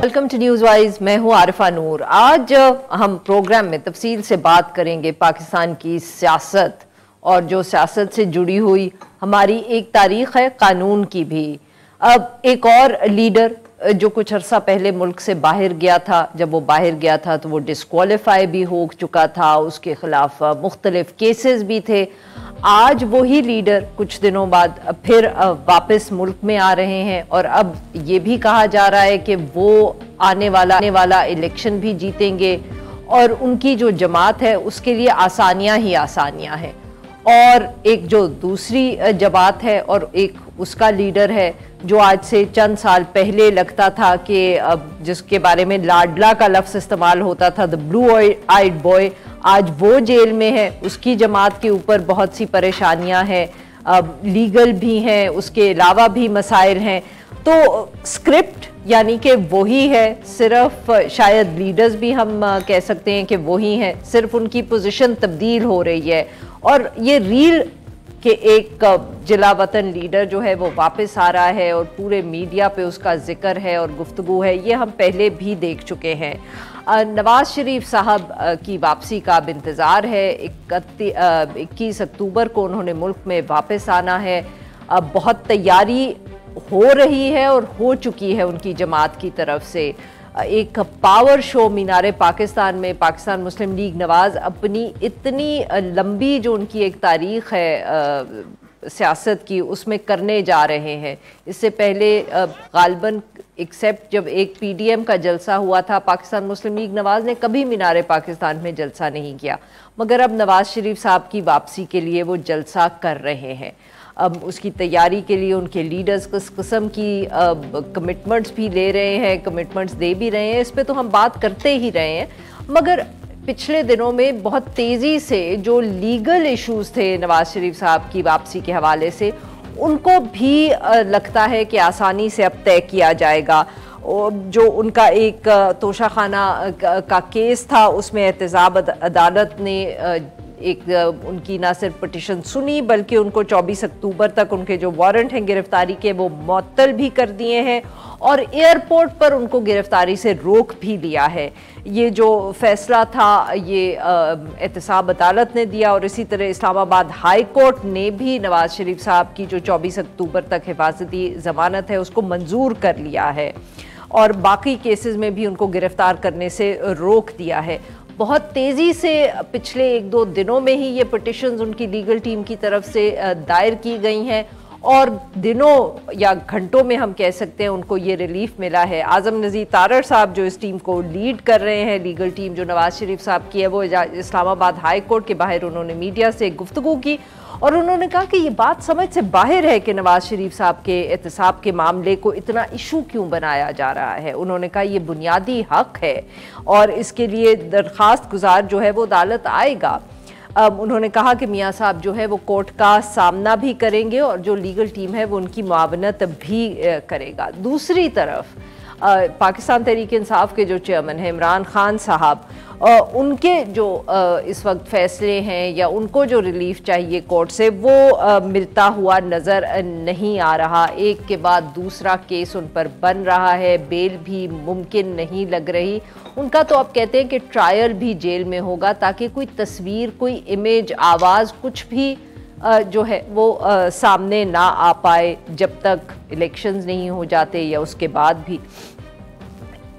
Welcome to news wise. मैं हूं आरिफा नूर। आज हम प्रोग्राम में तफसील से बात करेंगे पाकिस्तान की सियासत और जो सियासत से जुड़ी हुई हमारी एक तारीख है कानून की भी। अब एक और लीडर जो कुछ अरसा पहले मुल्क से बाहर गया था, जब वो बाहर गया था तो वो डिस्क्वालीफाई भी हो चुका था, उसके खिलाफ मुख्तलिफ केसेस भी थे। आज वही लीडर कुछ दिनों बाद फिर वापस मुल्क में आ रहे हैं और अब ये भी कहा जा रहा है कि वो आने वाला इलेक्शन भी जीतेंगे और उनकी जो जमात है उसके लिए आसानियां ही आसानियां हैं। और एक जो दूसरी जमात है और एक उसका लीडर है जो आज से चंद साल पहले लगता था कि जिसके बारे में लाडला का लफ्ज़ इस्तेमाल होता था, द ब्लू आइड बॉय, आज वो जेल में है। उसकी जमात के ऊपर बहुत सी परेशानियां हैं, लीगल भी हैं, उसके अलावा भी मसाइल हैं। तो स्क्रिप्ट यानी कि वही है, सिर्फ शायद लीडर्स भी हम कह सकते हैं कि वही हैं, सिर्फ उनकी पोजीशन तब्दील हो रही है। और ये रील कि एक जिला वतन लीडर जो है वो वापस आ रहा है और पूरे मीडिया पे उसका जिक्र है और गुफ्तगू है, ये हम पहले भी देख चुके हैं। नवाज शरीफ साहब की वापसी का अब इंतज़ार है। 21 अक्टूबर को उन्होंने मुल्क में वापस आना है। अब बहुत तैयारी हो रही है और हो चुकी है उनकी जमात की तरफ से। एक पावर शो मीनारे पाकिस्तान में पाकिस्तान मुस्लिम लीग नवाज अपनी इतनी लंबी जो उनकी एक तारीख है सियासत की उसमें करने जा रहे हैं। इससे पहले गालबन एक्सेप्ट जब एक पीडीएम का जलसा हुआ था, पाकिस्तान मुस्लिम लीग नवाज ने कभी मीनारे पाकिस्तान में जलसा नहीं किया, मगर अब नवाज शरीफ साहब की वापसी के लिए वो जलसा कर रहे हैं। अब उसकी तैयारी के लिए उनके लीडर्स किस किस्म की कमिटमेंट्स भी ले रहे हैं, कमिटमेंट्स दे भी रहे हैं, इस पे तो हम बात करते ही रहे हैं। मगर पिछले दिनों में बहुत तेज़ी से जो लीगल इश्यूज थे नवाज शरीफ साहब की वापसी के हवाले से, उनको भी लगता है कि आसानी से अब तय किया जाएगा। जो उनका एक तोशाखाना का केस था उसमें एहतसाब अदालत ने एक उनकी ना सिर्फ पिटिशन सुनी बल्कि उनको 24 अक्टूबर तक उनके जो वारंट हैं गिरफ्तारी के वो मुअत्तल भी कर दिए हैं और एयरपोर्ट पर उनको गिरफ्तारी से रोक भी लिया है। ये जो फैसला था ये एहतसाब अदालत ने दिया और इसी तरह इस्लामाबाद हाई कोर्ट ने भी नवाज शरीफ साहब की जो 24 अक्टूबर तक हिफाजती ज़मानत है उसको मंजूर कर लिया है और बाकी केसेस में भी उनको गिरफ्तार करने से रोक दिया है। बहुत तेज़ी से पिछले 1-2 दिनों में ही ये पिटिशंस उनकी लीगल टीम की तरफ से दायर की गई हैं और दिनों या घंटों में हम कह सकते हैं उनको ये रिलीफ मिला है। आज़म नज़ीर तारड़ साहब जो इस टीम को लीड कर रहे हैं, लीगल टीम जो नवाज शरीफ साहब की है, वो इस्लामाबाद हाई कोर्ट के बाहर उन्होंने मीडिया से गुफ्तगू की और उन्होंने कहा कि ये बात समझ से बाहर है कि नवाज शरीफ साहब के एहतसाब के मामले को इतना इशू क्यों बनाया जा रहा है। उन्होंने कहा ये बुनियादी हक है और इसके लिए दरख्वास्त गुजार जो है वो अदालत आएगा। उन्होंने कहा कि मियाँ साहब जो है वो कोर्ट का सामना भी करेंगे और जो लीगल टीम है वो उनकी मुआवनत भी करेगा। दूसरी तरफ पाकिस्तान तहरीक इंसाफ के जो चेयरमैन हैं इमरान खान साहब, उनके जो इस वक्त फैसले हैं या उनको जो रिलीफ चाहिए कोर्ट से वो मिलता हुआ नज़र नहीं आ रहा। एक के बाद दूसरा केस उन पर बन रहा है, बेल भी मुमकिन नहीं लग रही। उनका तो अब कहते हैं कि ट्रायल भी जेल में होगा ताकि कोई तस्वीर, कोई इमेज, आवाज़ कुछ भी जो है वो सामने ना आ पाए जब तक इलेक्शंस नहीं हो जाते या उसके बाद भी।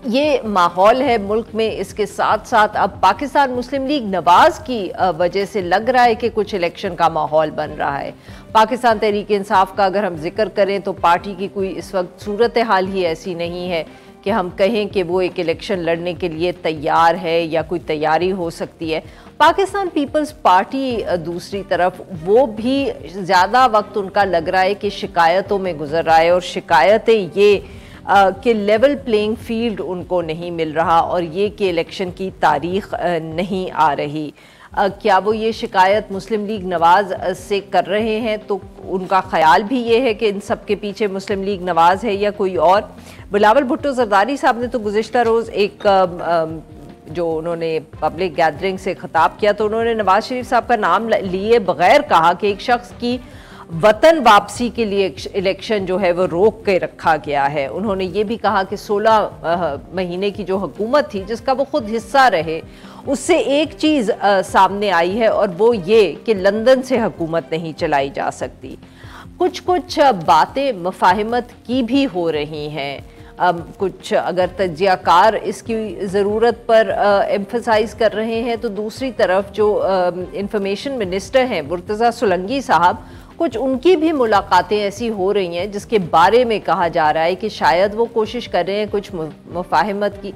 ये माहौल है मुल्क में। इसके साथ साथ अब पाकिस्तान मुस्लिम लीग नवाज की वजह से लग रहा है कि कुछ इलेक्शन का माहौल बन रहा है। पाकिस्तान तहरीक इंसाफ का अगर हम जिक्र करें तो पार्टी की कोई इस वक्त सूरत हाल ही ऐसी नहीं है कि हम कहें कि वो एक इलेक्शन लड़ने के लिए तैयार है या कोई तैयारी हो सकती है। पाकिस्तान पीपल्स पार्टी दूसरी तरफ वो भी ज़्यादा वक्त उनका लग रहा है कि शिकायतों में गुजर रहा है और शिकायतें ये कि लेवल प्लेइंग फील्ड उनको नहीं मिल रहा और ये कि इलेक्शन की तारीख नहीं आ रही। क्या वो ये शिकायत मुस्लिम लीग नवाज से कर रहे हैं तो उनका ख्याल भी ये है कि इन सब के पीछे मुस्लिम लीग नवाज है या कोई और। बिलावल भुट्टो जरदारी साहब ने तो गुज़िश्ता रोज़ एक जो उन्होंने पब्लिक गैदरिंग से खिताब किया तो उन्होंने नवाज शरीफ साहब का नाम लिए बगैर कहा कि एक शख्स की वतन वापसी के लिए इलेक्शन जो है वो रोक के रखा गया है। उन्होंने ये भी कहा कि 16 महीने की जो हुकूमत थी जिसका वो खुद हिस्सा रहे, उससे एक चीज़ सामने आई है और वो ये कि लंदन से हुकूमत नहीं चलाई जा सकती। कुछ कुछ बातें मुफाहिमत की भी हो रही हैं। कुछ अगर तज्जियाकार इसकी ज़रूरत पर एम्फसाइज़ कर रहे हैं तो दूसरी तरफ जो इंफॉर्मेशन मिनिस्टर हैं मुर्तज़ा सुलंगी साहब, कुछ उनकी भी मुलाकातें ऐसी हो रही हैं जिसके बारे में कहा जा रहा है कि शायद वो कोशिश कर रहे हैं कुछ मुफाहिमत की,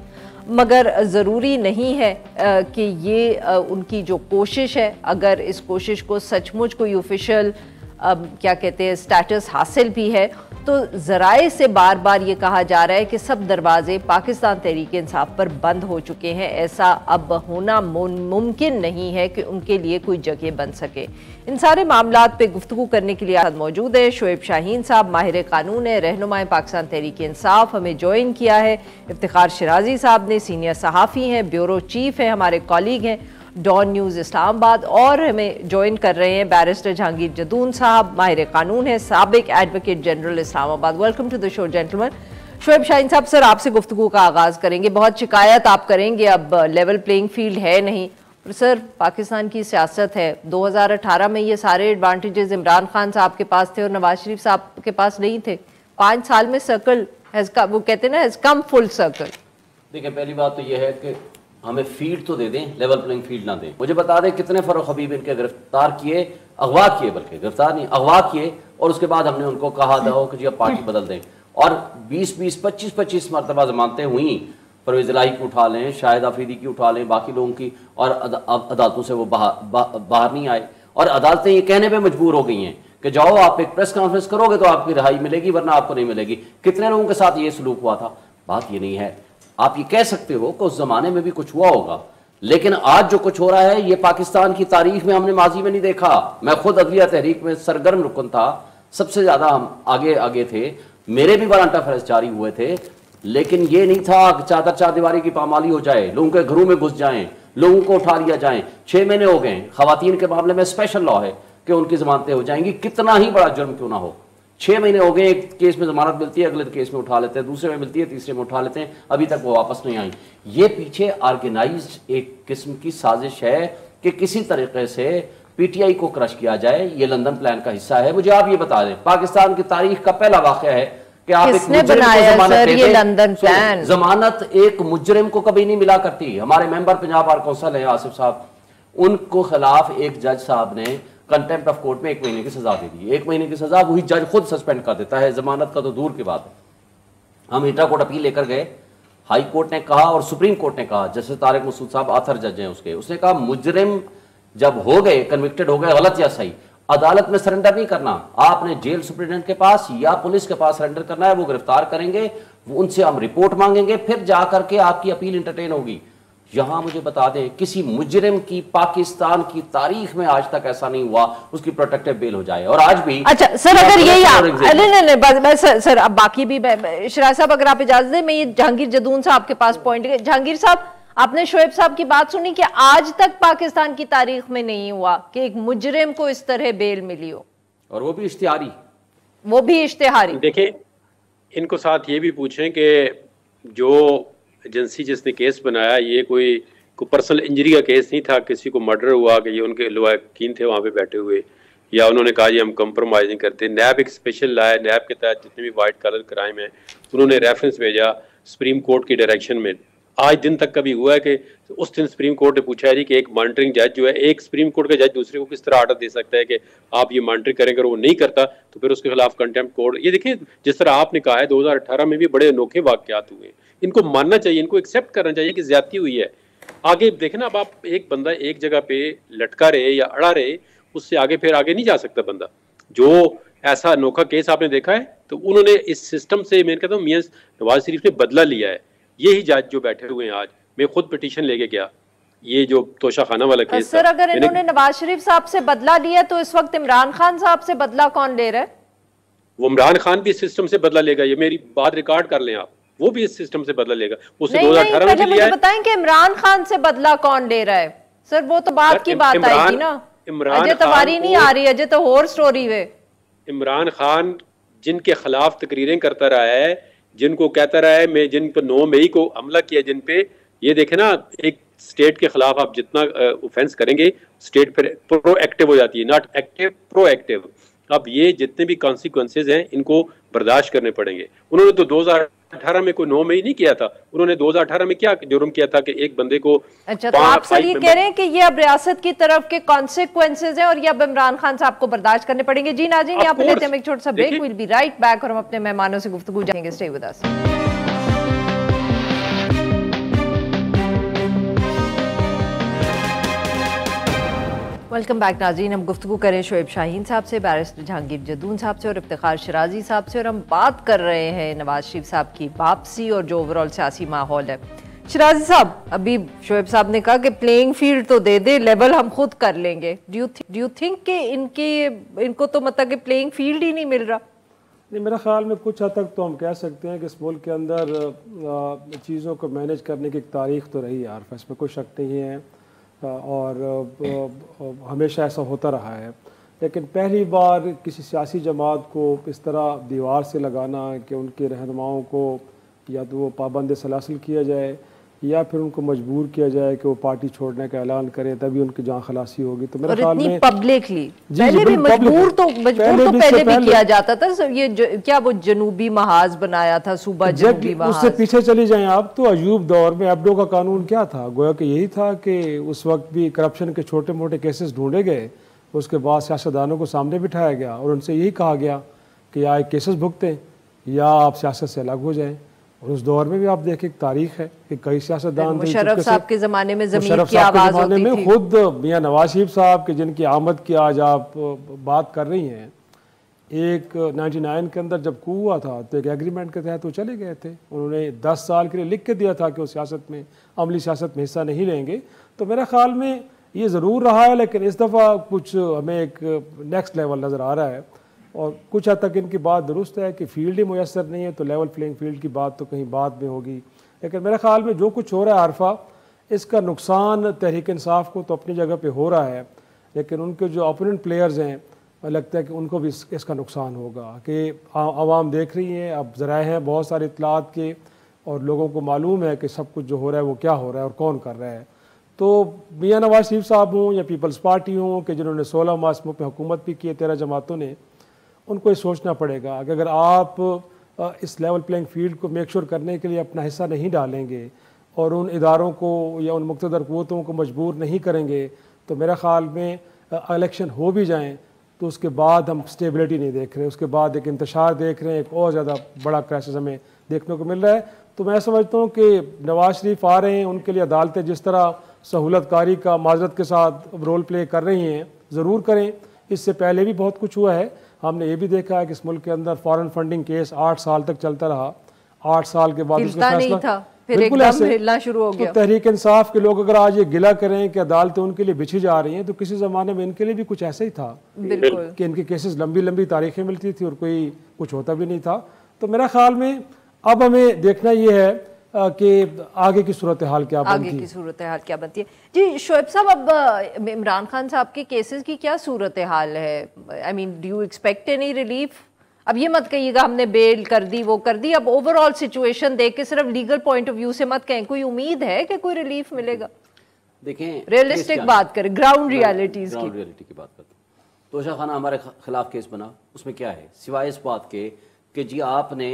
मगर ज़रूरी नहीं है कि ये उनकी जो कोशिश है, अगर इस कोशिश को सचमुच कोई ऑफिशियल क्या कहते हैं स्टेटस हासिल भी है, तो ज़राए से बार बार ये कहा जा रहा है कि सब दरवाजे पाकिस्तान तहरीक इंसाफ पर बंद हो चुके हैं। ऐसा अब होना मुमकिन नहीं है कि उनके लिए कोई जगह बन सके। इन सारे मामलात पे गुफ्तगू करने के लिए मौजूद है शोएब शाहीन साहब, माहिर कानून है, रहनुमाए पाकिस्तान तहरीक इंसाफ, हमें ज्वाइन किया है। इफ्तिखार शिराजी साहब ने, सीनियर सहाफ़ी हैं, ब्यूरो चीफ हैं, हमारे कॉलीग हैं डॉन न्यूज़ इस्लामाबाद, और हमें ज्वाइन कर रहे हैं बैरिस्टर जहांगीर जदून साहब, माहिर कानून है, साबिक advocate general Islamabad. Welcome to the show gentleman. Shoaib Shaheen साहब, सर आपसे गुफ्तगू का आगाज़ करेंगे। बहुत शिकायत आप करेंगे अब लेवल प्लेइंग फील्ड है नहीं, पर सर पाकिस्तान की सियासत है। 2018 में ये सारे एडवांटेजेस इमरान खान साहब के पास थे और नवाज शरीफ साहब के पास नहीं थे। 5 साल में सर्कल वो कहते हैं ना हैज़ कम फुल सर्कल। देखिए, पहली बात तो यह है कि हमें फील्ड तो दे दें, लेवल प्लेइंग फील्ड ना दें। मुझे बता दें कितने फरूख हबीब इनके गिरफ्तार किए, अगवा किए, बल्कि गिरफ्तार नहीं अगवा किए, और उसके बाद हमने उनको कहा था कि जी अब पार्टी बदल दें, और 20-20, 25-25 मरतबा जमानतें हुई। परवेज़ इलाही की उठा लें, शाहिद आफरीदी की उठा लें, बाकी लोगों की, और अदालतों से वो बाहर नहीं आए, और अदालतें ये कहने पर मजबूर हो गई हैं कि जाओ आप एक प्रेस कॉन्फ्रेंस करोगे तो आपकी रिहाई मिलेगी, वरना आपको नहीं मिलेगी। कितने लोगों के साथ ये सलूक हुआ था? बात ये नहीं है। आप ये कह सकते हो कि उस जमाने में भी कुछ हुआ होगा, लेकिन आज जो कुछ हो रहा है ये पाकिस्तान की तारीख में हमने माजी में नहीं देखा। मैं खुद अदलिया तहरीक में सरगर्म रुकन था, सबसे ज्यादा हम आगे आगे थे, मेरे भी वारंट ऑफ अरेस्ट जारी हुए थे, लेकिन ये नहीं था कि चादर चारदीवारी की पामाली हो जाए, लोगों के घरों में घुस जाएं, लोगों को उठा लिया जाए। 6 महीने हो गए, खवातीन के मामले में स्पेशल लॉ है कि उनकी जमानतें हो जाएंगी, कितना ही बड़ा जुर्म क्यों ना हो। 6 महीने हो गए, एक केस में जमानत मिलती है, अगले केस में उठा लेते हैं, दूसरे में मिलती है, तीसरे में उठा लेते हैं, अभी तक वो वापस नहीं आई। ये पीछे ऑर्गेनाइज्ड एक किस्म की साजिश है कि किसी तरीके से पीटीआई को क्रश किया जाए। ये लंदन प्लान का हिस्सा है। मुझे आप ये बता दें, पाकिस्तान की तारीख का पहला वाकया है कि आप किसने बनाया सर ये लंदन प्लान? जमानत एक मुजरिम को कभी नहीं मिला करती। हमारे मेंबर पंजाब बार कौंसिल है आसिफ साहब, उनको खिलाफ एक जज साहब ने कंटेम्प्ट ऑफ कोर्ट में 1 महीने की सजा दे दी। 1 महीने की सजा वही जज खुद सस्पेंड कर देता है, जमानत का तो दूर की बात है। हम इंटर कोर्ट अपील लेकर गए, हाई कोर्ट ने कहा और सुप्रीम कोर्ट ने कहा, जैसे तारिक मसूद साहब आथर जज हैं उसने कहा मुजरिम जब हो गए, कन्विक्टेड हो गए, गलत या सही, अदालत में सरेंडर नहीं करना, आपने जेल सुप्रिटेंडेंट के पास या पुलिस के पास सरेंडर करना है। वो गिरफ्तार करेंगे, उनसे हम रिपोर्ट मांगेंगे, फिर जाकर के आपकी अपील इंटरटेन होगी। यहां मुझे बता दें, किसी मुजरिम की पाकिस्तान की तारीख में आज तक ऐसा नहीं हुआ उसकी प्रोटेक्टिव बेल हो जाए। और आज भी अच्छा सर, अगर ये नहीं सर अब बाकी भी शिराज साहब अगर आप इजाजत दें, मैं ये जहांगीर जदून साहब के पास पॉइंट, जहांगीर साहब आपने शोएब साहब की बात सुनी कि आज तक पाकिस्तान की तारीख में नहीं हुआ कि एक मुजरिम को इस तरह बेल मिली हो, और वो भी इश्तिहारी, वो भी इश्तिहारी। देखें, इनको साथ ये भी पूछें कि जो एजेंसी जिसने केस बनाया, ये कोई पर्सनल इंजरी का केस नहीं था, किसी को मर्डर हुआ कि ये उनके लवाकिन थे वहाँ पे बैठे हुए, या उन्होंने कहा जी हम कंप्रोमाइज नहीं करते। नैब एक स्पेशल लाया, नैब के तहत जितने भी वाइट कलर क्राइम है उन्होंने रेफरेंस भेजा सुप्रीम कोर्ट की डायरेक्शन में। आज दिन तक कभी हुआ है कि उस दिन सुप्रीम कोर्ट ने पूछा है जी कि एक मॉनिटरिंग जज जो है, एक सुप्रीम कोर्ट का जज दूसरे को किस तरह ऑर्डर दे सकता है कि आप ये मॉनिटर करें, अगर वो नहीं करता तो फिर उसके खिलाफ कंटेम्प्ट कोर्ट। ये देखिए, जिस तरह आपने कहा है 2018 में भी बड़े अनोखे वाकयात हुए, इनको मानना चाहिए, इनको एक्सेप्ट करना चाहिए कि ज्यादती हुई है। आगे देखें ना, अब आप एक बंदा एक जगह पे लटका रहे या अड़ा रहे, उससे आगे फिर आगे नहीं जा सकता बंदा। जो ऐसा अनोखा केस आपने देखा है, तो उन्होंने इस सिस्टम से, मैं कहता हूँ मियां नवाज शरीफ ने बदला लिया है। यही जज जो बैठे हुए हैं आज, मैं खुद पिटीशन लेके गया, ये जो तोशाखाना वाला केस सर, अगर इन्होंने नवाज शरीफ साहब से बदला लिया तो इस वक्त इमरान खान साहब से बदला कौन ले रहा है? वो इमरान खान भी इस सिस्टम से बदला लेगा, ये मेरी बात रिकॉर्ड कर लें आप, वो भी इस सिस्टम से बदला लेगा। उसने 2018 में लिया है। बताएं कि इमरान खान से बदला कौन ले रहा है? सर वो तो बात की बात आएगी ना, अजय तवारी नहीं आ रही, अजय तो और स्टोरी है। इमरान खान जिनके खिलाफ तकरीरें करता रहा है, जिनको कहता रहा है, मैं जिन पर 9 मई को हमला किया जिन पे, ये देखे ना, एक स्टेट के खिलाफ आप जितना ऑफेंस करेंगे स्टेट फिर प्रोएक्टिव हो जाती है, नॉट एक्टिव, प्रोएक्टिव। अब ये जितने भी कॉन्सिक्वेंसेज हैं इनको बर्दाश्त करने पड़ेंगे। उन्होंने तो 2018 में कोई 9 मई नहीं किया था, उन्होंने 2018 में क्या जुर्म किया था कि एक बंदे को। अच्छा, तो आप सर ये कह रहे हैं कि ये अब रियासत की तरफ के कॉन्सिक्वेंसेज हैं और ये अब इमरान खान साहब को बर्दाश्त करने पड़ेंगे। जी नाज़रीन, यहाँ पे लेते हैं एक छोटा सा break, will be right back और हम अपने मेहमानों से गुफ्तगू जाएंगे। Stay with us. Welcome back नाज़रीन, हम गुफ्तगू करें शोएब शाहीन साहब से, बैरिस्टर जहांगीर जदून साहब से और इफ्तिखार शिराजी साहब से, और हम बात कर रहे हैं नवाज शरीफ साहब की वापसी और जो ओवरऑल सियासी माहौल है। शिराजी साहब, अभी शोएब साहब ने कहा कि प्लेइंग फील्ड तो दे दे, लेवल हम खुद कर लेंगे। डू यू थिंक कि इनको तो मतलब कि प्लेइंग फील्ड ही नहीं मिल रहा? नहीं, मेरा ख्याल में कुछ हद तक तो हम कह सकते हैं कि इस मुल्क के अंदर चीज़ों को मैनेज करने की एक तारीख तो रही है आरफा, इसमें कोई शक नहीं है, और हमेशा ऐसा होता रहा है। लेकिन पहली बार किसी सियासी जमात को इस तरह दीवार से लगाना कि उनके रहनुमाओं को या तो वो पाबंद सलासिल किया जाए या फिर उनको मजबूर किया जाए कि वो पार्टी छोड़ने का ऐलान करें, तभी उनकी जान खलासी होगी। तो मेरे ख्याल में पब्लिकली पहले भी मजबूर तो पहले भी किया जाता था। ये क्या वो जनूबी महाज बनाया था, सूबा जनूबी महाज। उससे पीछे चली जाएं आप तो अयूब दौर में एब्डो का कानून क्या था? गोया कि यही था कि उस वक्त भी करप्शन के छोटे मोटे केसेस ढूंढे गए, उसके बाद सियासतदानों को सामने बिठाया गया और उनसे यही कहा गया कि या एक केसेस भुगतें या आप सियासत से अलग हो जाएं। और उस दौर में भी आप देखें, एक तारीख है कि कई सियासतदान मुशर्रफ साहब के ज़माने में ज़मीर की आवाज़ होती थी, खुद मियां नवाज शरीफ साहब के जिनकी आमद की आज आप बात कर रही हैं, एक 99 के अंदर जब कू हुआ था तो एक एग्रीमेंट के तहत वो चले गए थे। उन्होंने 10 साल के लिए लिख के दिया था कि वो सियासत में, अमली सियासत में हिस्सा नहीं लेंगे। तो मेरा ख्याल में ये ज़रूर रहा है, लेकिन इस दफ़ा कुछ हमें एक नेक्स्ट लेवल नज़र आ रहा है और कुछ हद तक इनकी बात दुरुस्त है कि फील्ड ही मुयसर नहीं है, तो लेवल प्लेइंग फील्ड की बात तो कहीं बाद में होगी। लेकिन मेरे ख्याल में जो कुछ हो रहा है आरफा, इसका नुकसान तहरीक इंसाफ को तो अपनी जगह पे हो रहा है, लेकिन उनके जो ओपोनेंट प्लेयर्स हैं लगता है कि उनको भी इसका नुकसान होगा कि आवाम देख रही है, अब ज़राए हैं बहुत सारे इत्तलात के और लोगों को मालूम है कि सब कुछ जो हो रहा है वो क्या हो रहा है और कौन कर रहा है। तो मियां नवाज शरीफ साहब हों या पीपल्स पार्टी हों कि जिन्होंने 16 माह इस मुल्क में हुकूमत भी की है 13 जमातों ने, उनको ये सोचना पड़ेगा कि अगर आप इस लेवल प्लेइंग फील्ड को मेक श्योर करने के लिए अपना हिस्सा नहीं डालेंगे और उन इदारों को या उन मुक़्तदर क़ुव्वतों को मजबूर नहीं करेंगे, तो मेरा ख़्याल में इलेक्शन हो भी जाएं तो उसके बाद हम स्टेबिलिटी नहीं देख रहे, उसके बाद एक इंतशार देख रहे हैं, एक और ज़्यादा बड़ा क्राइसिस हमें देखने को मिल रहा है। तो मैं समझता हूँ कि नवाज शरीफ आ रहे हैं, उनके लिए अदालतें जिस तरह सहूलतकारी का माजरत के साथ रोल प्ले कर रही हैं, ज़रूर करें। इससे पहले भी बहुत कुछ हुआ है, हमने ये भी देखा है कि इस मुल्क के अंदर फॉरेन फंडिंग केस 8 साल तक चलता रहा, 8 साल के बाद उसका फैसला फिर एकदम हिलना शुरू हो गया। तो तहरीक इंसाफ के लोग अगर आज ये गिला करें कि अदालतें उनके लिए बिछी जा रही हैं, तो किसी ज़माने में इनके लिए भी कुछ ऐसा ही था कि इनके केसेस लंबी लंबी तारीखें मिलती थी और कोई कुछ होता भी नहीं था। तो मेरा ख्याल में अब हमें देखना ये है कि आगे की सूरत हाल क्या बनती है। आगे की सूरत हाल क्या बनती है। जी शोएब साहब, अब इमरान खान साहब के केसेस की क्या सूरत हाल है? I mean, do you expect any relief? अब ये मत कहिएगा हमने बेल कर दी, वो कर दी। अब ओवरऑल सिचुएशन देख के सिर्फ लीगल पॉइंट ऑफ व्यू से मत कहें, कोई उम्मीद है कि कोई रिलीफ मिलेगा? देखें, रियलिस्टिक बात करें, ग्राउंड रियलिटीज की। रियलिटी की बात करते हैं। तोशा खाना हमारे खिलाफ केस बना, उसमें क्या है सिवाय इस बात के कि जी आपने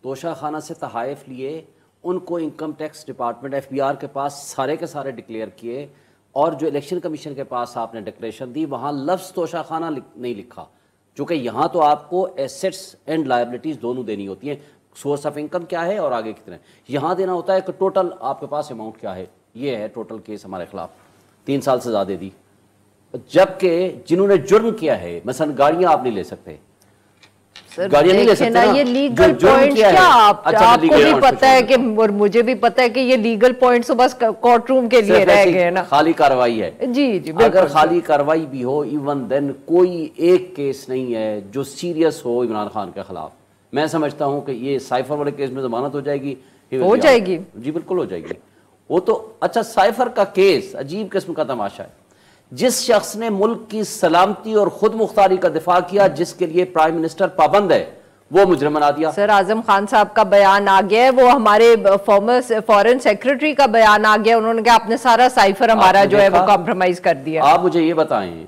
तोशा खाना से तहाइफ लिए, उनको इनकम टैक्स डिपार्टमेंट FBI के पास सारे के सारे डिक्लेयर किए, और जो इलेक्शन कमीशन के पास आपने डिक्लेरेशन दी वहाँ लफ्ज़ तोशा खाना नहीं लिखा, चूँकि यहाँ तो आपको एसेट्स एंड लायबिलिटीज़ दोनों देनी होती हैं, सोर्स ऑफ इनकम क्या है और आगे कितने, यहाँ देना होता है कि टोटल आपके पास अमाउंट क्या है। ये है टोटल केस हमारे खिलाफ, 3 साल से ज़्यादा दी। जबकि जिन्होंने जुर्म किया है, मसलन गाड़ियाँ आप नहीं ले सकते, गाड़ियाँ नहीं ले सकते ना, ये लीगल पॉइंट क्या आपको भी पता है कि, और मुझे भी पता है कि ये लीगल पॉइंट्स तो बस कोर्ट रूम के लिए रह गए ना, खाली कार्रवाई है। जी जी, अगर खाली कार्रवाई भी हो, इवन देन कोई एक केस नहीं है जो सीरियस हो इमरान खान के खिलाफ। मैं समझता हूँ कि ये साइफर वाले केस में जमानत हो जाएगी, जी बिल्कुल हो जाएगी। वो तो अच्छा, साइफर का केस अजीब किस्म का तमाशा है जिस शख्स ने मुल्क की सलामती और खुद मुख्तारी का दिफा किया, जिसके लिए प्राइम मिनिस्टर पाबंद है, वो मुजरिम बना दिया। सर आजम खान साहब का बयान आ गया है, वो हमारे फॉर्मर फॉरेन सेक्रेटरी का बयान आ गया, उन्होंने कहा आपने सारा साइफर हमारा जो है वो कॉम्प्रोमाइज कर दिया। आप मुझे ये बताएं,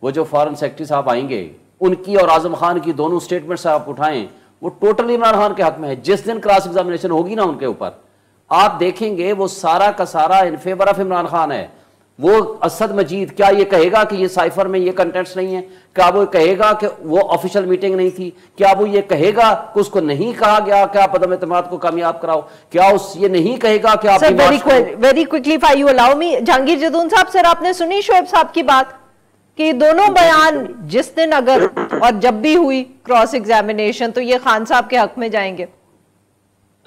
वो जो फॉरेन सेक्रेटरी साहब आएंगे, उनकी और आजम खान की दोनों स्टेटमेंट्स आप उठाएं, वो टोटली इमरान खान के हक में है। जिस दिन क्रॉस एग्जामिनेशन होगी ना उनके ऊपर, आप देखेंगे वो सारा का सारा in favour of Imran Khan है। वो असद मजीद क्या ये कहेगा कि ये साइफर में ये कंटेंट्स नहीं है? क्या वो कहेगा कि वो ऑफिशियल मीटिंग नहीं थी? क्या वो ये कहेगा कि उसको नहीं कहा गया कि आप अदम एतमाद को कामयाब कराओ? क्या उस ये नहीं कहेगा कि आप very quickly if you allow me, Jahangir Jadoon साहब, सर आपने सुनी शोएब साहब की बात कि दोनों बयान जिस दिन अगर और जब भी हुई क्रॉस एग्जामिनेशन तो ये खान साहब के हक में जाएंगे?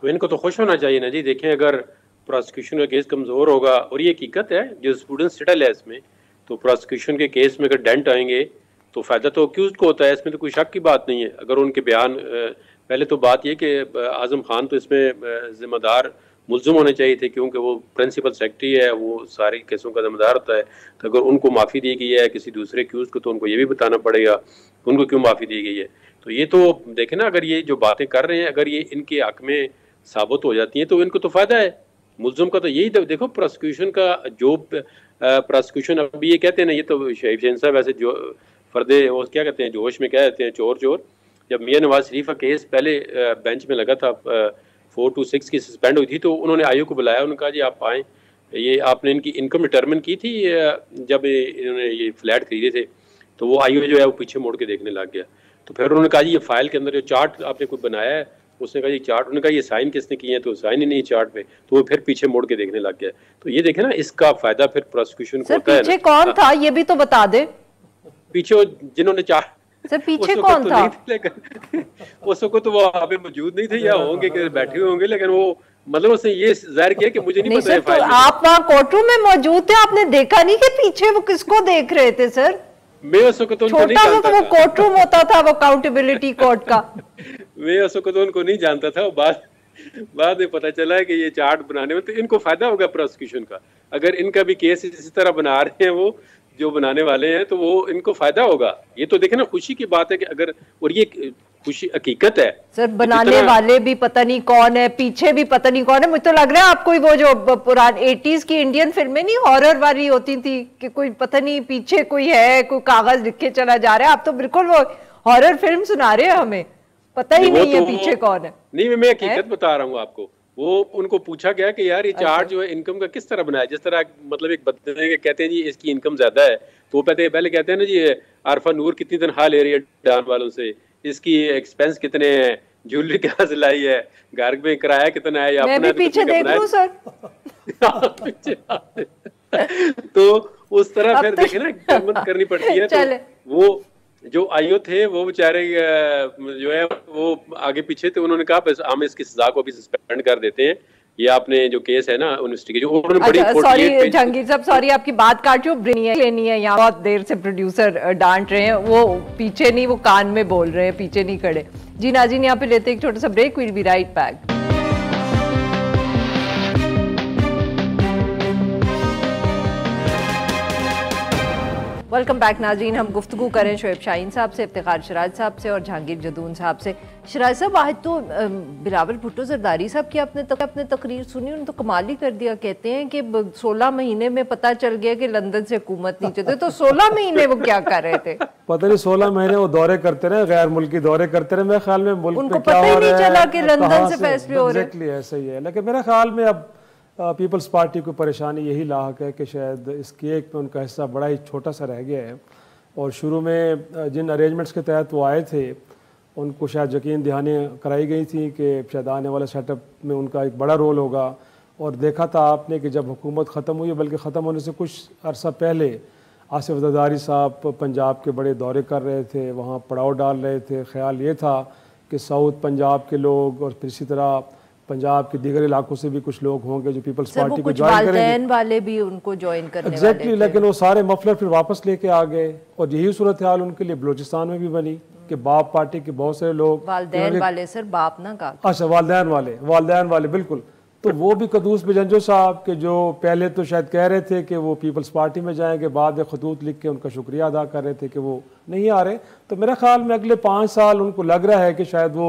तो इनको तो खुश होना चाहिए ना जी। देखें, अगर प्रोसिक्यूशन का केस कमज़ोर होगा, और ये हकीकत है, जो स्टूडेंट सेटल है इसमें, तो प्रोसिक्यूशन के केस में अगर डेंट आएंगे तो फ़ायदा तो अक्यूज़ को होता है, इसमें तो कोई शक की बात नहीं है। अगर उनके बयान पहले तो बात ये कि आज़म खान तो इसमें ज़िम्मेदार मुल्ज़िम होने चाहिए थे, क्योंकि वो प्रिंसिपल सेक्रेटरी है, वो सारे केसों का ज़िम्मेदार होता है। तो अगर उनको माफ़ी दी गई है किसी दूसरे अक्यूज़ को, तो उनको ये भी बताना पड़ेगा उनको क्यों माफ़ी दी गई है। तो ये तो देखें ना, अगर ये जो बातें कर रहे हैं, अगर ये इनके हक में साबित हो जाती हैं तो इनको तो फ़ायदा है। मुल्ज़िम का तो यही देखो, प्रोसिक्यूशन का जो प्रोसिक्यूशन अभी ये कहते हैं ना, ये तो शहीद हुसैन साहब वैसे जो फर्दे वो क्या कहते हैं, जोश में क्या कहते हैं, चोर चोर। जब मियां नवाज शरीफ का केस पहले बेंच में लगा था, 426 की सस्पेंड हुई थी, तो उन्होंने आयोग को बुलाया, उन्होंने कहा जी आप आएँ, ये आपने इनकी इनकम डिटर्मिन की थी जब इन्होंने ये फ्लैट खरीदे थे, तो वो आयोग जो है वो पीछे मोड़ के देखने लग गया। तो फिर उन्होंने कहा जी ये फाइल के अंदर जो चार्ट आपने कोई बनाया है, उसने कहा ये चार्ट, उन्होंने कहा ये साइन किसने किए हैं, तो साइन ही नहीं चार्ट पे, तो वो फिर पीछे मोड़ के देखने लग गया। तो ये देखे ना, इसका फायदा फिर प्रोसिक्यूशन को होता है। पीछे कौन था ये भी तो बता दे। पीछे जिन्होंने चार्ट, सर पीछे कौन था? उस वक्त तो वो वहाँ पे मौजूद नहीं थे, या होंगे कि बैठे हुए होंगे, लेकिन वो मतलब उसने ये जाहिर किया कि मुझे नहीं पता है। तो आप वहाँ कोर्टरूम में मौजूद थे, आपने देखा नहीं कि पीछे वो किसको देख रहे थे? सर मैं उस वक्त उनको नहीं जानता था, वो कोर्टरूम होता था, वो अकाउंटेबिलिटी कोर्ट का। मैं उस वक्त उनको नहीं जानता था, बाद में पता चला है कि ये चार्ट बनाने में तो इनको फायदा होगा प्रोसिक्यूशन का। अगर इनका भी केस इसी तरह बना रहे हैं वो जो बनाने वाले हैं, तो वो इनको फायदा होगा। ये तो देखे ना, खुशी की बात है कि अगर, और ये खुशी हकीकत है। सर बनाने वाले भी पता नहीं कौन है, पीछे भी पता नहीं कौन है। मुझे तो लग रहा है आपको वो जो पुरानी 80s की इंडियन फिल्में नहीं हॉरर वाली होती थी कि कोई पता नहीं पीछे कोई है, कोई कागज लिख के चला जा रहा है। आप तो बिल्कुल वो हॉरर फिल्म सुना रहे हैं, हमें पता ही नहीं है पीछे कौन है। नहीं, मैं हकीकत बता रहा हूँ आपको। वो उनको पूछा गया कि यार ये चार्ट जो है इनकम का किस तरह बनाया, जिस तरह मतलब एक बंदे के कहते हैं जी इसकी इनकम ज्यादा है, तो वो पहले कहते हैं ना जी आरफा नूर कितनी तनख्वाह ले रही है डान वालों से, इसकी एक्सपेंस कितने हैं, ज्वेलरी कहाँ से लाई है, घर में किराया कितना है, मैं भी पीछे देख लूं सर। तो उस तरह फिर देखे ना करनी पड़ती है। तो वो जो आईओ थे वो बेचारे जो है वो आगे पीछे थे, उन्होंने कहा बस हम इसकी सजा को भी सस्पेंड कर देते हैं, ये आपने जो केस है ना इन्वेस्टिगेशन, उन्होंने बड़ी सॉरी जहांगीर साहब, सॉरी आपकी बात काट लेनी है, यहाँ बहुत देर से प्रोड्यूसर डांट रहे हैं, वो पीछे नहीं, वो कान में बोल रहे हैं, पीछे नहीं खड़े। जी नाज़रीन, यहाँ पे लेते एक छोटा सा break, will be right back. Welcome back नाज़रीन, हम गुफ्तगू करें शोएब शाहीन साहब से, इफ्तिखार शिराज साहब से और जहांगीर जदून साहब से। शिराज साहब, आज तो बिलावल भुट्टो जरदारी साहब की अपने तकरीर सुनी, उन्होंने तो कमाल ही कर दिया। कहते हैं कि 16 महीने में पता चल गया कि लंदन से हुकूमत नहीं चाहते, तो 16 महीने वो क्या कर रहे थे? पता नहीं, 16 महीने वो दौरे करते रहे, गैर मुल्की दौरे करते रहे। मेरे ख्याल में मुल्क उनको पता ही नहीं चला कि लंदन से फैसले हो रहे हैं। एग्जैक्टली ऐसा ही है, लेकिन मेरे ख्याल में अब पीपल्स पार्टी को परेशानी यही लाहक है कि शायद इस केक में उनका हिस्सा बड़ा ही छोटा सा रह गया है, और शुरू में जिन अरेंजमेंट्स के तहत वो आए थे उनको शायद यकीन दहानी कराई गई थी कि शायद आने वाले सेटअप में उनका एक बड़ा रोल होगा। और देखा था आपने कि जब हुकूमत ख़त्म हुई, बल्कि ख़त्म होने से कुछ अरसा पहले आसिफ जरदारी साहब पंजाब के बड़े दौरे कर रहे थे, वहाँ पड़ाव डाल रहे थे। ख्याल ये था कि साउथ पंजाब के लोग और फिर इसी तरह पंजाब के दीगर इलाकों से भी कुछ लोग होंगे जो पीपल्स पार्टी को ज्वाइन करेंगे, वाले भी उनको ज्वाइन करने एग्जैक्टली। लेकिन वो सारे मफलर फिर वापस लेके आ गए, और यही सूरत हाल उनके लिए बलूचिस्तान में भी बनी कि बाप पार्टी के बहुत सारे लोग, वालदैन वाले, सर बाप ना कहा, अच्छा वालदैन वाले बिल्कुल। तो वो भी कदूस बेजंजो साहब के जो पहले तो शायद कह रहे थे कि वो पीपल्स पार्टी में जाएंगे, बाद में खतूत लिख के उनका शुक्रिया अदा कर रहे थे कि वो नहीं आ रहे। तो मेरे ख्याल में अगले 5 साल उनको लग रहा है कि शायद वो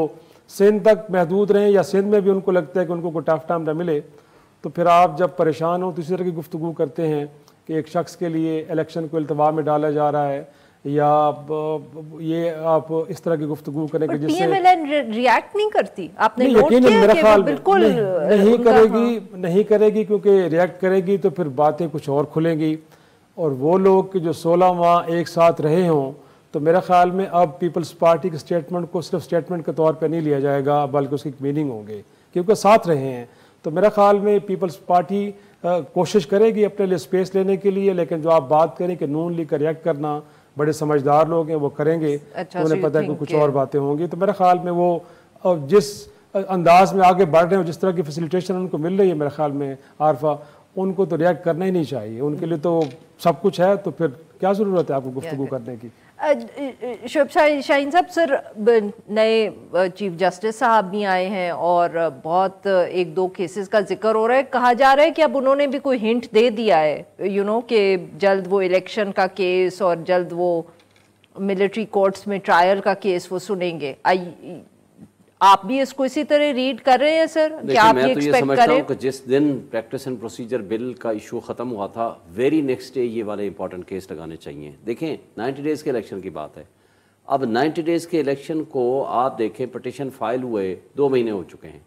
सिंध तक महदूद रहें, या सिंध में भी उनको लगता है कि उनको कोई टफ टाइम ना मिले। तो फिर आप जब परेशान हो तो इसी तरह की गुफ्तगू करते हैं कि एक शख्स के लिए इलेक्शन को इल्तवा में डाला जा रहा है, या ये आप इस तरह की गुफ्तगू करें कि जिससे रिएक्ट नहीं करती। आपने नोट यकीनन किया मेरे कि ख्याल बिल्कुल नहीं करेगी क्योंकि रिएक्ट करेगी तो फिर बातें कुछ और खुलेंगी। और वो लोग कि जो 16 माह एक साथ रहे हों, तो मेरे ख्याल में अब पीपल्स पार्टी के स्टेटमेंट को सिर्फ स्टेटमेंट के तौर पर नहीं लिया जाएगा, बल्कि उसकी मीनिंग होंगे क्योंकि साथ रहे हैं। तो मेरा ख्याल में पीपल्स पार्टी कोशिश करेगी अपने लिए स्पेस लेने के लिए, लेकिन जो आप बात करें कि नून लीग का रिएक्ट करना, बड़े समझदार लोग हैं वो करेंगे। अच्छा, उन्हें पता है कि कुछ और बातें होंगी। तो मेरे ख्याल में वो जिस अंदाज में आगे बढ़ रहे हैं, जिस तरह की फैसिलिटेशन उनको मिल रही है, मेरे ख्याल में आरफा, उनको तो रिएक्ट करना ही नहीं चाहिए। उनके लिए तो सब कुछ है, तो फिर क्या ज़रूरत है आपको गुफ्तगू करने की। शोएब शाहीन साहब, सर नए चीफ जस्टिस साहब भी आए हैं और बहुत 1-2 केसेस का जिक्र हो रहा है। कहा जा रहा है कि अब उन्होंने भी कोई हिंट दे दिया है कि जल्द वो इलेक्शन का केस और जल्द वो मिलिट्री कोर्ट्स में ट्रायल का केस वो सुनेंगे। आप भी इसको इसी तरह रीड कर रहे हैं सर? क्या आप ये एक्सपेक्ट कर रहे हैं? जिस दिन प्रैक्टिस एंड प्रोसीजर बिल का इशू खत्म हुआ था, वेरी नेक्स्ट डे ये वाले इंपॉर्टेंट केस लगाने चाहिए। देखें 90 डेज के इलेक्शन की बात है। अब 90 डेज के इलेक्शन को आप देखें, पिटिशन फाइल हुए 2 महीने हो चुके हैं,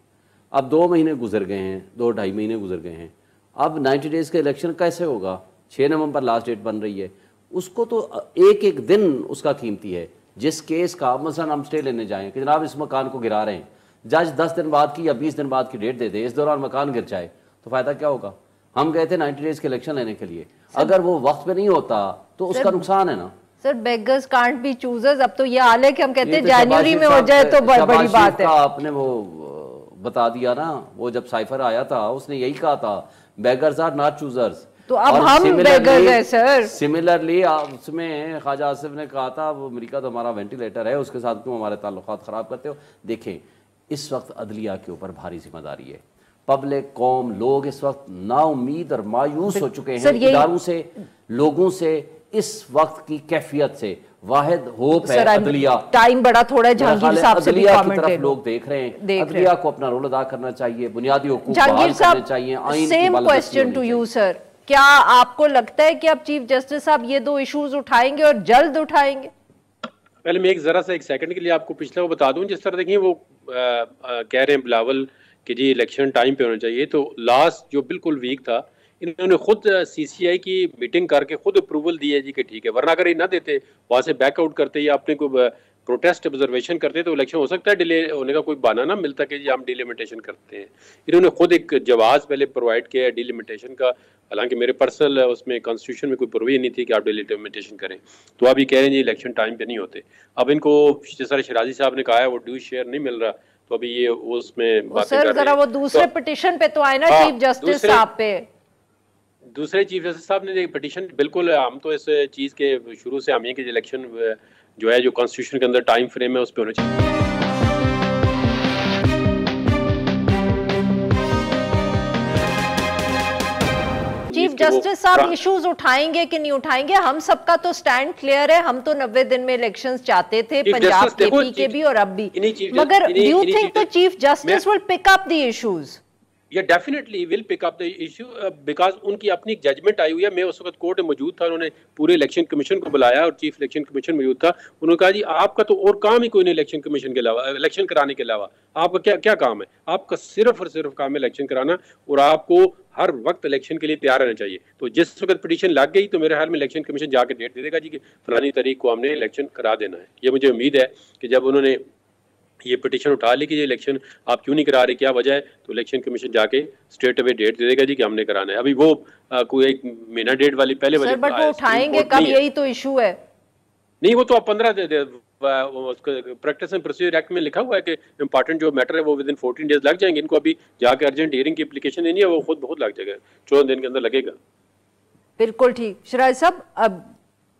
अब 2 महीने गुजर गए हैं, 2-2.5 महीने गुजर गए हैं। अब 90 डेज का इलेक्शन कैसे होगा? 6 नवंबर लास्ट डेट बन रही है। उसको तो एक दिन उसका कीमती है। जिस केस का मसलन हम स्टे लेने जाएं कि जनाब इस मकान को गिरा रहे हैं, जज 10 दिन बाद की या 20 दिन बाद की डेट दे दे, इस दौरान मकान गिर जाए, तो फायदा क्या होगा? हम गए थे 90 डेज के इलेक्शन लेने के लिए, अगर वो वक्त पे नहीं होता तो उसका नुकसान है ना। Sir beggars can't be choosers. अब तो ये हाल है कि हम कहते हैं जनवरी में हो जाए तो बड़ी बात है। आपने वो बता दिया ना, वो जब साइफर आया था उसने यही कहा था, बेगर्स आर नॉट चूजर्स। तो अब हम बेगर्स हैं सर। सिमिलरली उसमें ख्वाजा आसिफ ने कहा था, वो अमेरिका तो हमारा वेंटिलेटर है, उसके साथ क्यों हमारे ताल्लुकात ख़राब करते हो। देखें इस वक्त अदलिया के ऊपर भारी जिम्मेदारी है। पब्लिक, कौम, लोग इस वक्त नाउमीद और मायूस हो चुके हैं इदारों से, लोगों से। इस वक्त की कैफियत से वाहिद होप है अदलिया। टाइम बड़ा थोड़ा है, जहांगीर साहब से भी कमेंट की तरफ लोग देख रहे हैं। अदलिया को अपना रोल अदा करना चाहिए, बुनियादी हुकूक बहाल करने चाहिए। Same question to you sir, क्या आपको लगता है कि अब चीफ जस्टिस साहब ये 2 इश्यूज उठाएंगे और जल्द उठाएंगे? पहले मैं एक सेकंड के लिए आपको पिछला वो बता दूं। जिस तरह देखिए वो कह रहे हैं बिलावल कि जी इलेक्शन टाइम पे होना चाहिए, तो लास्ट जो बिल्कुल वीक था, इन्होंने खुद सीसीआई की मीटिंग करके खुद अप्रूवल दी है जी कि ठीक है, वरना अगर ये ना देते, वहाँ से बैकआउट करते या अपने को प्रोटेस्ट ऑब्जर्वेशन करते तो इलेक्शन हो सकता है डिले होने का कोई बहाना ना मिलता कि जी हम डिलिमिटेशन करते हैं। इन्होंने खुद एक जवाब पहले प्रोवाइड किया है डिलिमिटेशन का, हालांकि मेरे पर्सनल उसमें कॉन्स्टिट्यूशन में कोई प्रोविजन नहीं थी कि आप डिलिमिटेशन करें, तो आप ये कह रहे हैं जी इलेक्शन टाइम पे नहीं होते। अब इनको जिस तरह शराजी साहब ने कहा है वो ड्यू शेयर नहीं मिल रहा, तो अभी ये उसमें बातें कर रहे हैं। वो दूसरे पिटीशन पे तो आए ना चीफ जस्टिस साहब पे। दूसरे चीफ जस्टिस साहब ने पिटीशन, बिल्कुल हम तो इस चीज़ के शुरू से हम ये कि इलेक्शन जो है जो कॉन्स्टिट्यूशन के अंदर टाइम फ्रेम है उस पर होना चाहिए। चीफ जस्टिस साहब इश्यूज उठाएंगे कि नहीं उठाएंगे? हम सबका तो स्टैंड क्लियर है, हम तो 90 दिन में इलेक्शंस चाहते थे, पंजाब केपी के भी और अब भी। मगर do you think the chief justice will pick up the issues? Yeah definitely will pick up the issue because उनकी अपनी जजमेंट आई हुई है। मैं उस वक्त कोर्ट में मौजूद था, उन्होंने पूरे इलेक्शन कमीशन को बुलाया और चीफ इलेक्शन कमीशन मौजूद था। उन्होंने कहा जी आपका तो और काम ही कोई नहीं इलेक्शन कमीशन के अलावा, इलेक्शन कराने के अलावा आपका क्या क्या काम है? आपका सिर्फ और सिर्फ काम है इलेक्शन कराना, और आपको हर वक्त इलेक्शन के लिए तैयार रहना चाहिए। तो जिस वक्त पिटीशन लग गई तो मेरे ख्याल में इलेक्शन कमीशन जाके डेट दे देगा जी कि फलानी तारीख को हमने इलेक्शन करा देना है। ये मुझे उम्मीद है कि जब उन्होंने ये पिटीशन उठा ली कि ये इलेक्शन आप क्यों नहीं करा रहे, क्या वजह है, तो इलेक्शन कमीशन जाके स्ट्रेट अवे डेट दे देगा जी कि हमने कराना है। अभी वो कोई 1 महीना डेट वाली पहले वजह बट वो उठाएंगे कब, यही तो इशू है। नहीं, वो तो आप 15 प्रैक्टिस एंड प्रोसीजर एक्ट में लिखा हुआ है कि इंपॉर्टेंट जो मैटर है वो विद इन 14 डेज लग जाएंगे। इनको अभी जाके अर्जेंट हियरिंग की एप्लीकेशन देनी है, वो खुद बहुत लग जाएगा, 14 दिन के अंदर लगेगा। बिल्कुल ठीक। शराज साहब, अब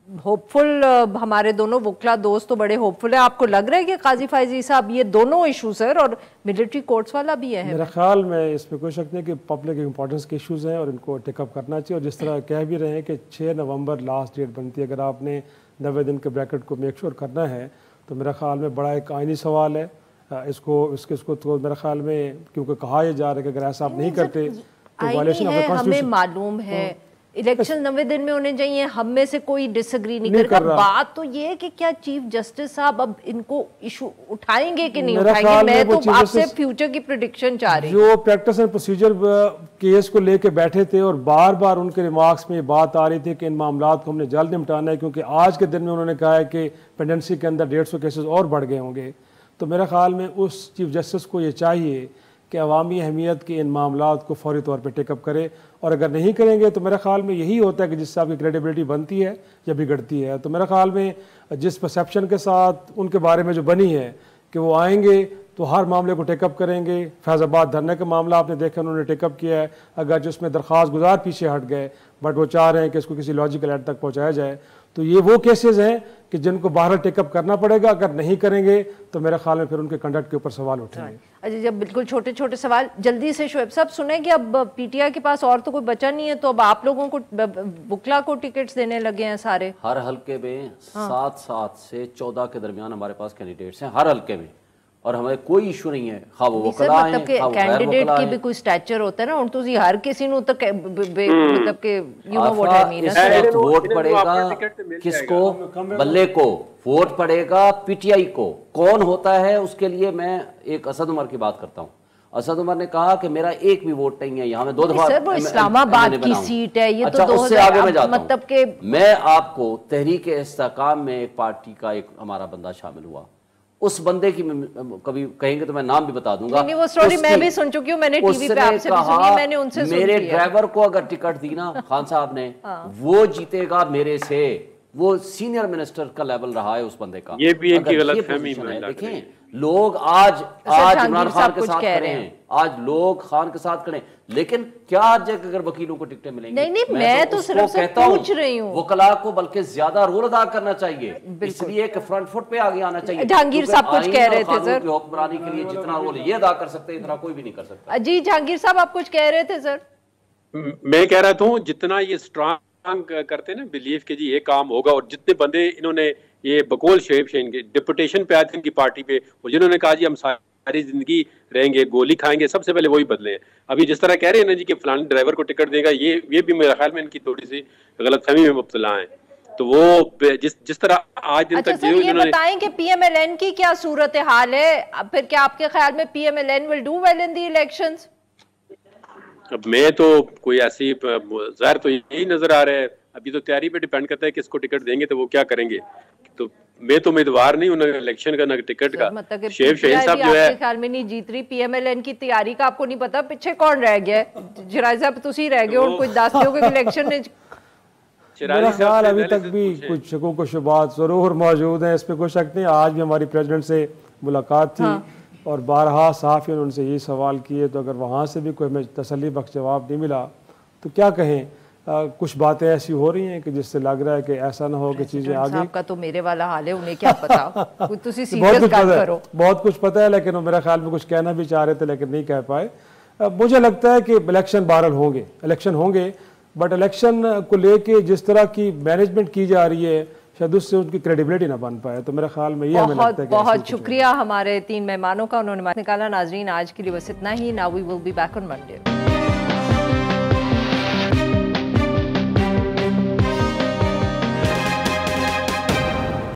होपफुल, हमारे दोनों वकला दोस्त तो बड़े होपफुल है। आपको लग रहा है कि काजी फैजी साहब ये दोनों इशू सर, और मिलिट्री कोर्ट्स वाला भी है? मेरा ख्याल में इसमें कोई शक नहीं कि पब्लिक इंपॉर्टेंस के इश्यूज़ हैं और इनको टेकअप करना चाहिए। और जिस तरह कह भी रहे हैं कि 6 नवंबर लास्ट डेट बनती है, अगर आपने 90 दिन के ब्रैकेट को मेक श्योर करना है तो मेरा ख्याल में बड़ा एक आइनी सवाल है। इसको तो मेरा ख्याल में, क्योंकि कहा यह जा रहा है कि अगर ऐसा आप नहीं करते तो वायलेशन ऑफ द कॉन्स्टिट्यूशन। हमें मालूम है इलेक्शन 90 दिन में होने चाहिए, हम में से कोई डिसएग्री नहीं कर रहा। बात तो ये है कि क्या चीफ जस्टिस साहब अब इनको इशू उठाएंगे कि नहीं उठाएंगे? मैं तो आपसे फ्यूचर की प्रेडिक्शन चाह रही हूँ। जो प्रैक्टिस एंड प्रोसीजर केस को लेके बैठे थे और बार बार उनके रिमार्क्स में ये बात आ रही थी कि इन मामलात को हमने जल्द निपटाना है, क्योंकि आज के दिन में उन्होंने कहा है कि पेंडेंसी के अंदर 150 केसेस और बढ़ गए होंगे। तो मेरा ख्याल में उस चीफ जस्टिस को ये चाहिए कि अवामी अहमियत के इन मामलात को फौरी तौर पर टेकअप करे, और अगर नहीं करेंगे तो मेरा ख्याल में यही होता है कि जिससे आपकी क्रेडिबिलिटी बनती है या बिगड़ती है। तो मेरा ख्याल में जिस परसेप्शन के साथ उनके बारे में जो बनी है कि वो आएंगे तो हर मामले को टेकअप करेंगे, फैज़ाबाद धरने का मामला आपने देखा उन्होंने टेकअप किया है, अगर जिसमें दरख्वास्त गुजार पीछे हट गए बट वो चाह रहे हैं कि इसको किसी लॉजिकल एंड तक पहुँचाया जाए, तो ये वो केसेस हैं कि जिनको बाहर टेकअप करना पड़ेगा। अगर नहीं करेंगे तो मेरे ख्याल में फिर उनके कंडक्ट के ऊपर सवाल उठेंगे। अच्छा, जब बिल्कुल छोटे छोटे सवाल जल्दी से शोएब साहब सुने कि अब पीटीआई के पास और तो कोई बचा नहीं है, तो अब आप लोगों को वकला को टिकट्स देने लगे हैं सारे। हर हल्के में 7 से 14 के दरमियान हमारे पास कैंडिडेट्स हैं हर हल्के में, और हमें कोई इशू नहीं है। हाँ वो वकला हैं, मतलब कैंडिडेट की भी कोई स्टैचर होता है ना, तो हर किसी नु तक मतलब के you know what I mean, vote पड़ेगा किसको? बल्ले को वोट पड़ेगा, पीटीआई को। कौन होता है उसके लिए मैं एक असद उमर की बात करता हूँ। असद उमर ने कहा कि मेरा एक भी वोट नहीं है, यहाँ में 2 दफा सर वो इस्लामाबाद की सीट है ये। अच्छा, तो उससे आगे मैं जाता मतलब के मैं आपको तहरीक इस्तेकाम में एक पार्टी का एक हमारा बंदा शामिल हुआ, उस बंदे की कभी कहेंगे तो मैं नाम भी बता दूंगा। नहीं, वो स्टोरी मैं भी सुन चुकी हूँ, मैंने टीवी पे आपसे भी सुनी, मैंने उनसे सुनी। मेरे ड्राइवर को अगर टिकट दी ना खान साहब ने वो जीतेगा मेरे से। वो सीनियर मिनिस्टर का लेवल रहा है उस बंदे का। ये भी इनकी गलतफहमी है। देखें लोग आज इमरान खान के साथ खड़े हैं, आज लोग खान के साथ खड़े हैं, लेकिन क्या हर जगह अगर वकीलों को टिकटें मिलेंगी? नहीं, मैं तो सिर्फ कहता पूछ रही हूँ वकला को बल्कि ज्यादा रोल अदा करना चाहिए, इसलिए कि फ्रंट फुट पे आगे आना चाहिए। जहांगीर साहब कुछ कह रहे थे सर, हुक्मरानी के लिए जितना रोल ये अदा कर सकते हैं इतना कोई भी नहीं कर सकता। जी जहांगीर साहब आप कुछ कह रहे थे सर। मैं कह रहा था जितना ये स्ट्रांग करते ना बिलीव के जी ये काम होगा, और जितने बंदे इन्होंने ये बकौल शोएब शहीन के डिपुटेशन पे आए थे इनकी पार्टी पे, और जिन्होंने कहा जी हम सारी जिंदगी रहेंगे गोली खाएंगे, सबसे पहले वही बदले हैं। अभी जिस तरह कह रहे हैं ना जी कि फलाने ड्राइवर को टिकट देगा, ये भी मेरे ख्याल में इनकी थोड़ी सी गलतफहमी में मुब्तला है। तो वो जिस तरह आज दिन अच्छा तक सर ये बताएं कि पीएमएलएन की क्या सूरत हाल है? फिर क्या आपके ख्याल में PMLN will do well in the elections? अब मैं तो कोई ऐसी ज़ाहिर तो यही नजर आ रहा है, अभी तो तैयारी पे डिपेंड करता है किसको टिकट देंगे तो वो क्या करेंगे। तो मैं तो उम्मीदवार नहीं हूं ना इलेक्शन का ना टिकट का। मतलब शेख शहीन साहब जो है ख्याल में नहीं जीत रही पीएमएलएन की तैयारी का, आपको नहीं पता पीछे कौन रह गया है? जराय साहब तुसी रह गए और कुछ दस दियो कि इलेक्शन ने मेरा ख्याल अभी तक भी कुछ शकों को शुबात जरूर मौजूद है, इस पर कोई शक नहीं। आज भी हमारी प्रेसिडेंट से मुलाकात थी और बारहा सहाफ़ियों ने उनसे यही सवाल किए, तो अगर वहाँ से भी कोई हमें तसल्ली बख्श जवाब नहीं मिला तो क्या कहें। कुछ बातें ऐसी हो रही हैं कि जिससे लग रहा है कि ऐसा ना हो कि चीज़ें आगे। आपका तो मेरे वाला हाल है, उन्हें क्या पता बहुत कुछ पता है, लेकिन वो मेरा ख्याल में कुछ कहना भी चाह रहे थे लेकिन नहीं कह पाए। मुझे लगता है कि इलेक्शन बहरहाल होंगे, इलेक्शन होंगे, बट इलेक्शन को लेके जिस तरह की मैनेजमेंट की जा रही है शायद उससे उनकी क्रेडिबिलिटी ना बन पाए। तो मेरे ख्याल में ये हमें लगता है कि बहुत शुक्रिया हमारे 3 मेहमानों का, उन्होंने निकाला। नाजरीन आज के लिए बस इतना ही। Now we will be back on Monday.